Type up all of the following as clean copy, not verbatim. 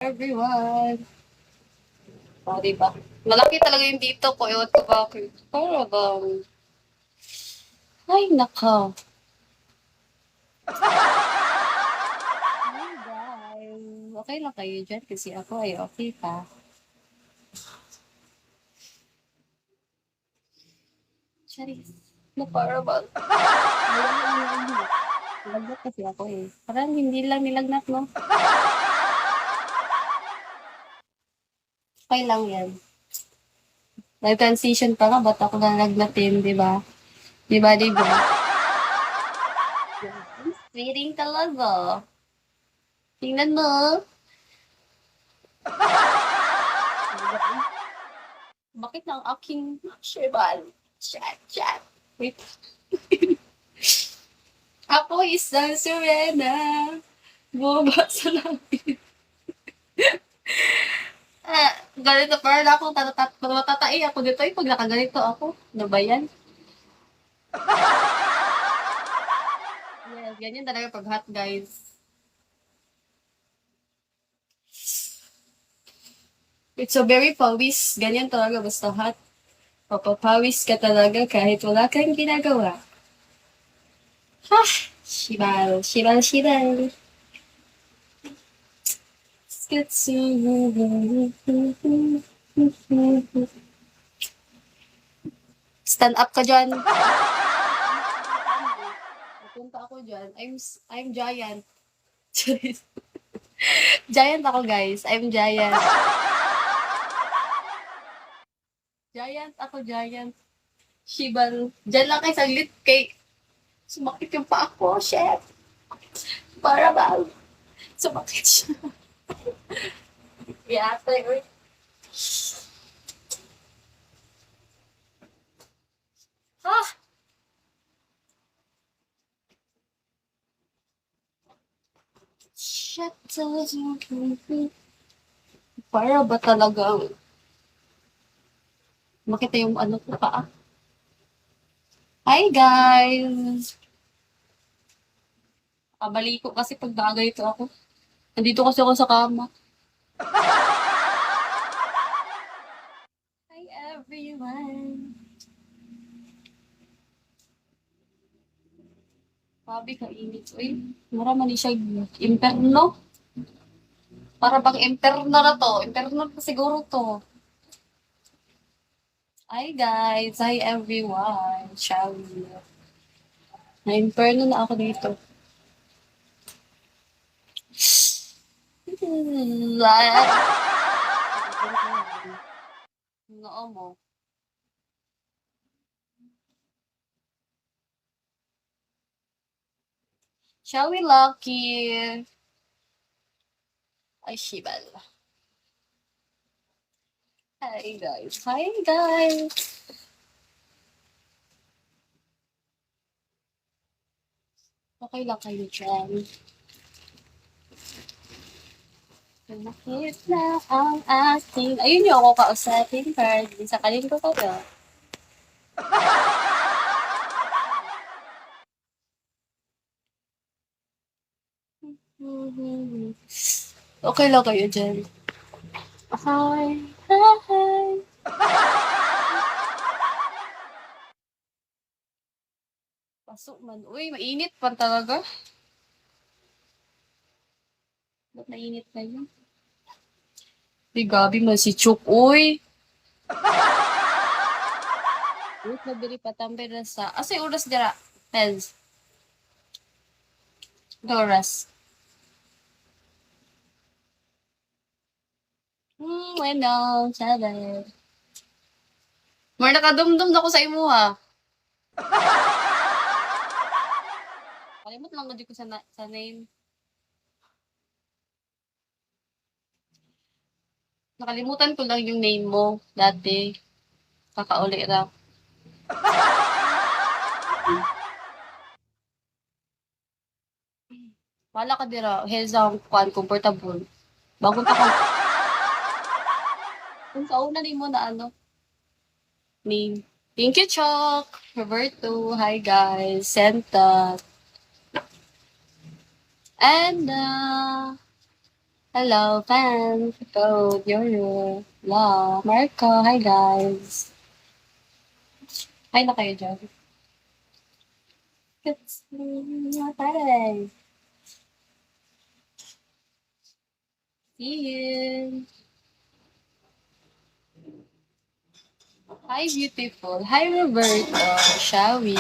everyone! O, diba? Malaki talaga yung dito ko. Ewan ko bakit. Para bang... Ay, naka. Hi, guys. Okay lang kayo dyan kasi ako ay okay pa. Charis. Na para bang... Nilagnat kasi ako eh. Parang hindi lang nilagnat, no? Okay lang yan. Nag-transition pa nga, ba't ako nalagnatin, di ba? Di ba, di ba? Feeling talaga. Tingnan mo. Bakit ang aking shibal? Chat, chat. Wait. Ako isang Serena. Bumaba sa langit. Ganito parang akong matatai ako dito eh, pag nakaganito ako. Ano ba yan? Yes, ganyan talaga pag hot, guys. It's so very pawis. Ganyan talaga basta hot. Papapawis ka talaga kahit wala kang ginagawa. Ha! Shibal, shibal, shibal. Stand up ka dyan. Napunta ako dyan. I'm giant. Giant ako, guys. I'm giant. Giant ako, giant. Shibal. Diyan lang kay saglit kay sumakit yung paa ko. Shit. Para ba? Sumakit siya. Yata, uy. Ha? Shit. Para ba talagang makita yung ano ko paa? Hi, guys! Kabali ko kasi pag nakaganito ako. Nandito kasi ako sa kama. Hi, everyone! Sabi ka init. Uy, maraman siya imperno. Para bang imperno na to. Imperno na siguro to. Hi, guys! Hi, everyone! Shall we? Na-imperno na ako dito. Noo mo. Shall we, Lucky? Ay, shibal. Hi, guys. Hi, guys. Okay lang kayo dyan. Bakit na ang ating... Ayun yung ako kausapin, card. Sa kanin ko kayo. Okay lang kayo dyan. Hi. Hi. Pasok man. Uy, mainit pa talaga. Ba't mainit kayo? Uy, gabi man si Chuk. Uy. Uy, nabili pa tambe na sa... Asa yung oras dira? Pens. Oras. Bueno, sabi. More nakadumdum na ko sa imo ha. Kalimot lang ko sa, sa name. Nakalimutan ko lang yung name mo dati. Kakauli ra. Wala ka dira. Health ang kwan, comfortable. Bago pa ka. Kung sa una mo na ano, name. Thank you, Chuck. Roberto. Hi, guys. Senta. And, Hello, fans. Code, Yoyo, La, Marco. Hi, guys. Hi na kayo dyan. It's Friday. See you. Hi, beautiful. Hi, Roberto. Shall we?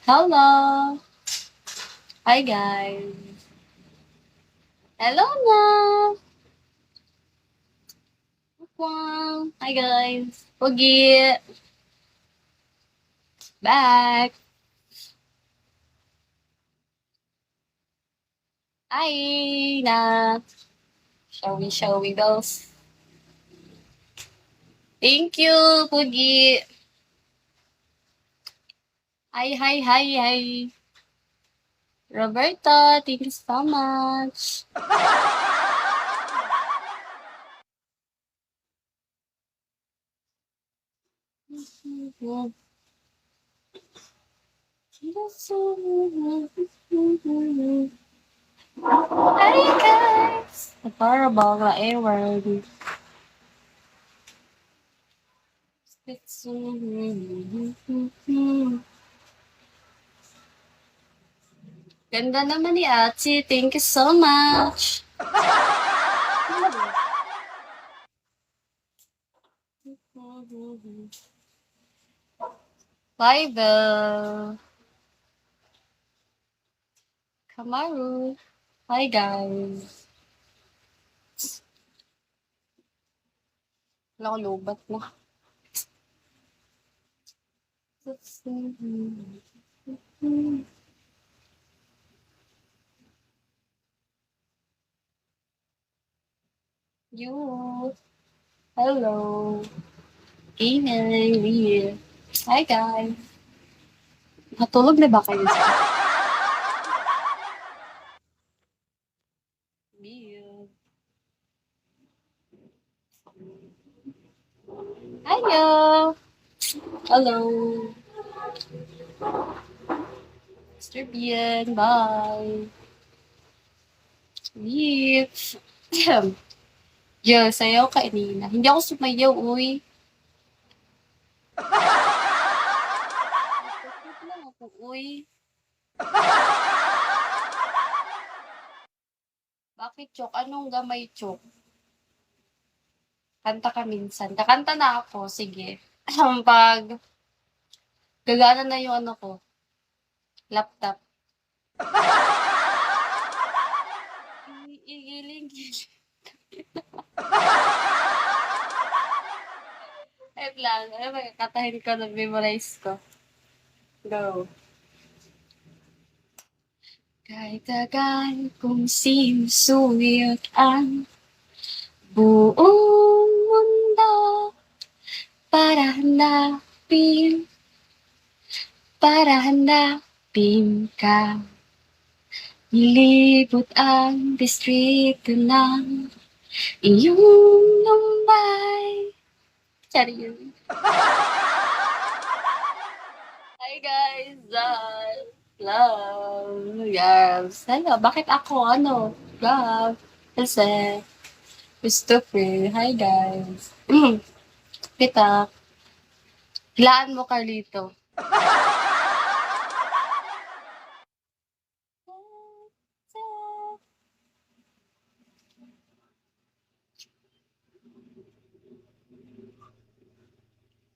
Hello. Hi, guys. Hello na. Wow. Hi, guys. Pogi. Back. Hi, na. Shall we, girls? Thank you, Pogi. Hi. Roberto, thank you so much. Hi, guys. Adorable na A-word. Ganda naman ni Ate. Thank you so much. Bye, Belle. Kamaru. Hi, guys. Wala ko lobat na. You. Hello. Evening, Lee. Hi, guys. Natulog na ba kayo? Bill. Hiya. Hello. Mr. Bien. Bye. Leave. Yo, sayaw ka kanina. Hindi ako sumayaw, uy. Nagpapit lang ako, uy. Bakit, Chok? Anong gamay, Chok? Kanta ka minsan. Kakanta na ako, sige. Pag gagana na yung ano ko, laptop. Igiling-giling. Wait lang. Ano ba, katahin ko na memorize ko. Go. Kahit tagal kong sinusuyot ang buong mundo para hanapin, para hanapin ka. Nilibot ang distrito ng iyong lumbay. Sorry yun. Hi guys! Love! Yes! Hello, bakit ako? Ano? Love! Kasi, Christopher. Hi guys! Kita, hilaan mo Carlito.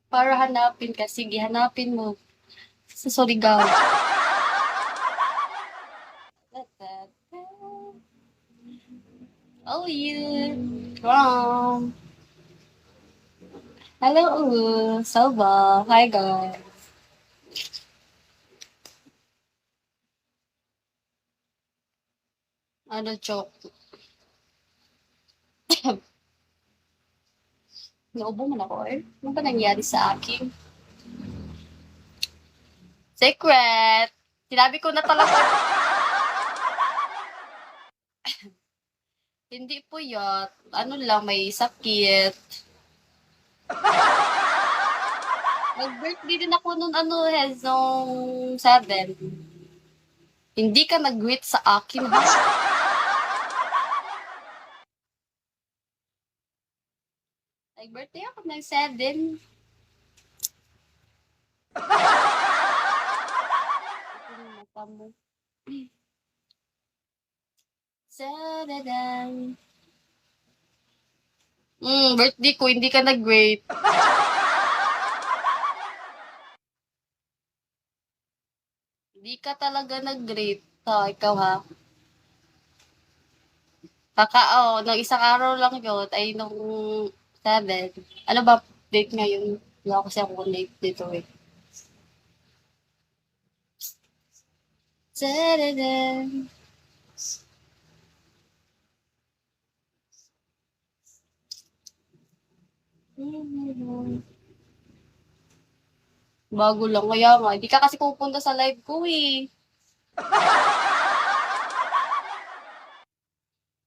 Para hanapin ka. Sige, hanapin mo. Sa Surigao. Oh, you. Wrong. Hello, Salva. Hi, guys. Ano, joke? Naubo man ako eh. Ano ba nangyari sa akin? Secret! Sinabi ko na talaga. Hindi po yun. Ano lang, may sakit. Nag-birthday din ako nung ano, Hez, nung 7. Hindi ka nag-greet sa akin, ha? Nag-birthday ako ng 7. Ito yung mata mo. Sadadan. Birthday ko, hindi ka nag-greet. Hindi ka talaga nag-greet. Ikaw ha. Nung isang araw lang yun, ay nung 7. Ano ba date ngayon? Wala kasi ako date dito eh. Sadadan. Bago lang. Kaya nga, hindi ka kasi pupunta sa live ko eh.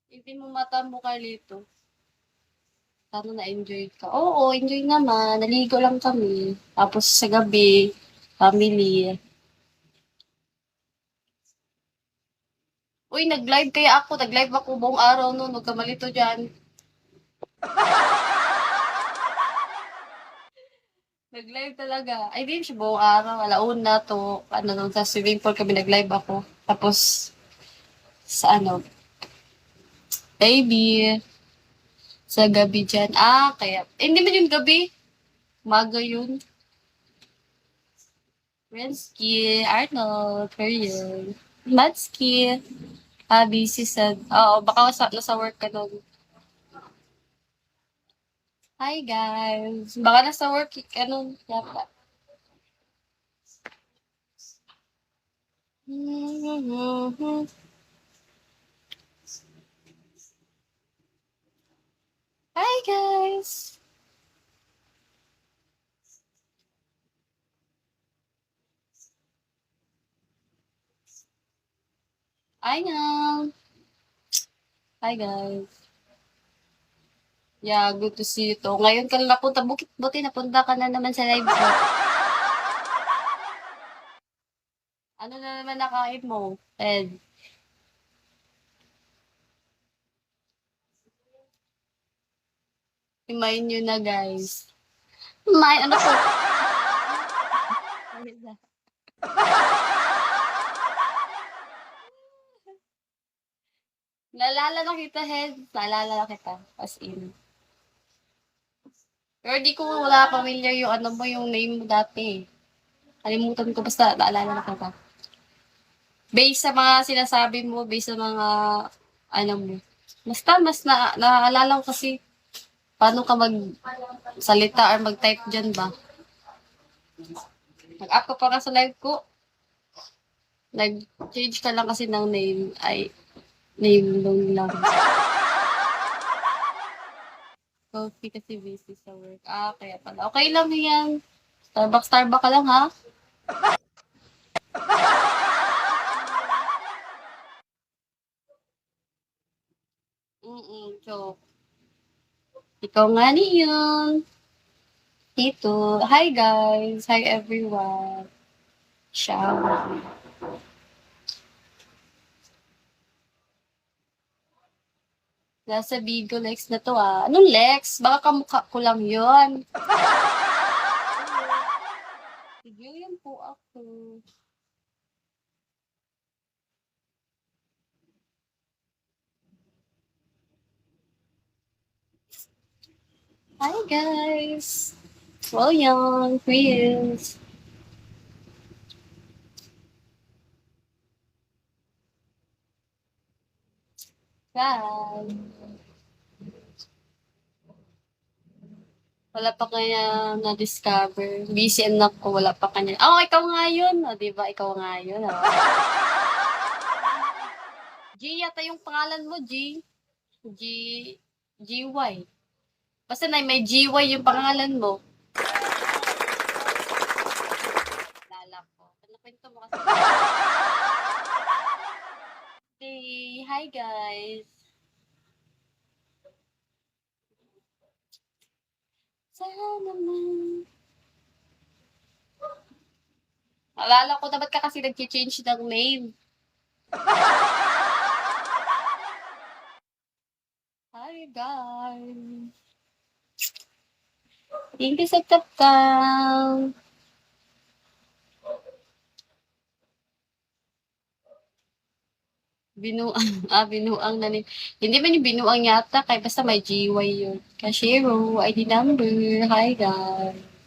Hindi mo mata mo, Carlito. Sana na-enjoy ka. Oo, enjoy naman. Naligo lang kami. Tapos sa gabi, family. Uy, nag-live kaya ako. Nag-live ako buong araw noon. Huwag ka malito dyan. Nag-live talaga. Ay, di siya buong araw. Alauna to. Ano, nung sa swimming pool kami nag-live ako. Tapos, sa ano, baby, sa gabi dyan. Kaya, hindi man yung gabi. Umaga yun. Rensky, Arnold, Period. Matsky, busy sa, baka nasa work ka nun. Hi guys. Baka nasa work ka nun. Yata. Hi guys. I know. Hi guys. Yeah, good to see you to. Ngayon ka lang napunta. Buti napunta ka na naman sa live ko. Ano na naman nakain mo, Ed? Imayin nyo na, guys. Ano po? Naalala na kita, Hed. Naalala na kita. As in. Pero di ko wala familiar yung ano mo, yung name mo dati. Kalimutan ko, basta naalala na kita. Based sa mga sinasabi mo, based sa mga, ano mo. Basta, mas naaalala ko kasi paano ka salita or mag-type dyan ba? Nag-up ka pa sa live ko. Nag-change ka lang kasi ng name. Name lang. Coffee kasi busy sa work. Kaya pala. Okay lang yan. Starbucks ka lang ha? So, ikaw nga niyon. Tito. Hi guys. Hi everyone. Shower. Nasa Bigo Lex na to ah. Anong Lex? Baka kamukha ko lang yon. Sige, yan po ako. Hi guys. Well, young, Chris. Bye. Wala pa kanya na-discover. Busy anak ko, wala pa kanya. Ikaw nga yun. Diba? Ikaw nga yun. G yata yung pangalan mo, G. G, GY. Basta na may GY yung pangalan mo. Lala ko. Ano kwento mo kasi? Hey, hi guys. Sana naman. Alala ko na ba't ka kasi nag-change ng name? Hi, guys. Thank you sa tapang. Binuang, binuang na ni. Hindi man yung binuang yata, kaya basta may GY yun. Kashiro, ID number. Hi, guys.